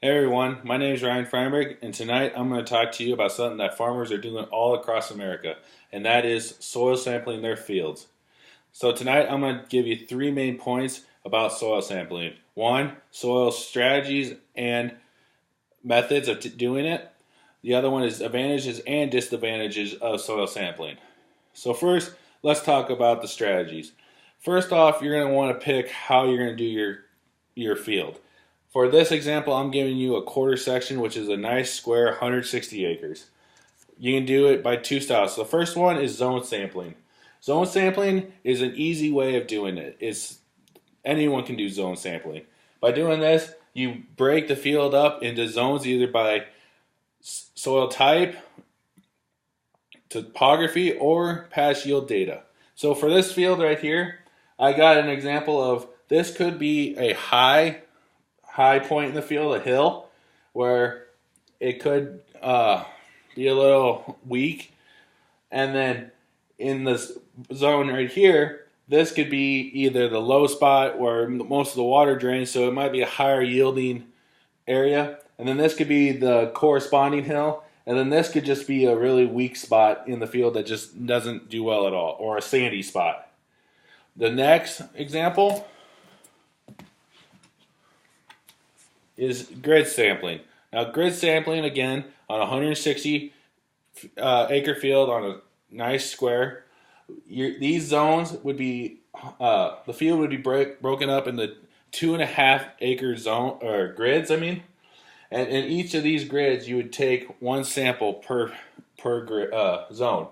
Hey everyone, my name is Ryan Feinberg, and tonight I'm going to talk to you about something that farmers are doing all across America, and that is soil sampling their fields. So tonight I'm going to give you three main points about soil sampling. One, soil strategies and methods of doing it. The other one is advantages and disadvantages of soil sampling. So first, let's talk about the strategies. First off, you're going to want to pick how you're going to do your field. For this example, I'm giving you a quarter section, which is a nice square 160 acres. You can do it by two styles. So the first one is zone sampling. Zone sampling is an easy way of doing it. Anyone can do zone sampling. By doing this, you break the field up into zones either by soil type, topography, or past yield data. So for this field right here, I got an example of this could be a high point in the field, a hill, where it could be a little weak. And then in this zone right here, this could be either the low spot where most of the water drains, so it might be a higher yielding area. And then this could be the corresponding hill. And then this could just be a really weak spot in the field that just doesn't do well at all, or a sandy spot. The next example is grid sampling. Now, grid sampling, again, on a 160 acre field on a nice square, these zones would be, the field would be broken up into 2.5 acre zone, or grids, and in each of these grids, you would take one sample per zone.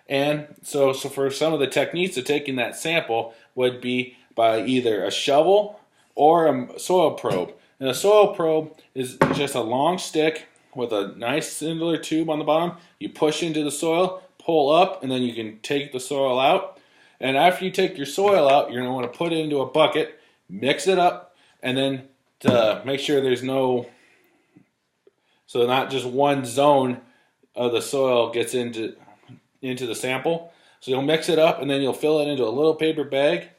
And so for some of the techniques of taking that sample would be by either a shovel or a soil probe. And a soil probe is just a long stick with a nice cylinder tube on the bottom. You push into the soil, pull up, and then you can take the soil out. And after you take your soil out, you're going to want to put it into a bucket, mix it up, and then to make sure there's so not just one zone of the soil gets into the sample. So you'll mix it up, and then you'll fill it into a little paper bag,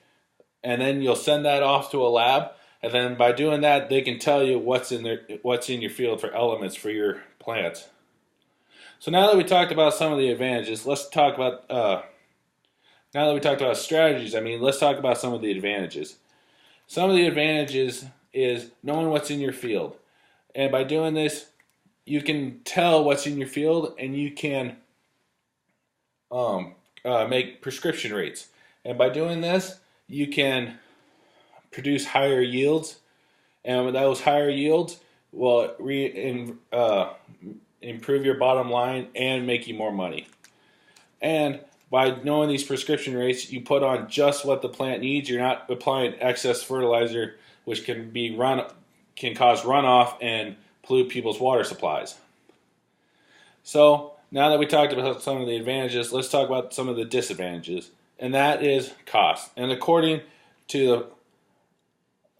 and then you'll send that off to a lab. And then by doing that, they can tell you what's in your field for elements for your plants. So now that we talked about some of the advantages, let's talk about now that we talked about strategies. Let's talk about some of the advantages. Some of the advantages is knowing what's in your field, and by doing this, you can tell what's in your field, and you can make prescription rates. And by doing this, you can produce higher yields, and with those higher yields will improve your bottom line and make you more money. And by knowing these prescription rates, you put on just what the plant needs. You're not applying excess fertilizer, which can cause runoff and pollute people's water supplies. So now that we talked about some of the advantages, let's talk about some of the disadvantages, and that is cost. And according to the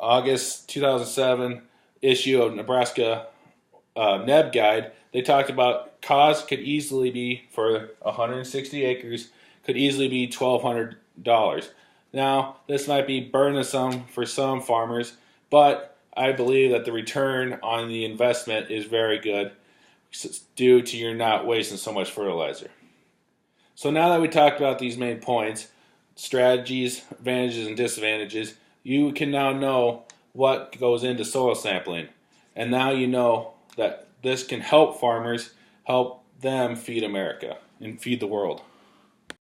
August 2007 issue of Nebraska NEB Guide, they talked about cost could easily be, for 160 acres, could easily be $1,200. Now, this might be burdensome for some farmers, but I believe that the return on the investment is very good due to you're not wasting so much fertilizer. So now that we talked about these main points, strategies, advantages, and disadvantages, you can now know what goes into soil sampling. And now you know that this can help farmers, help them feed America and feed the world.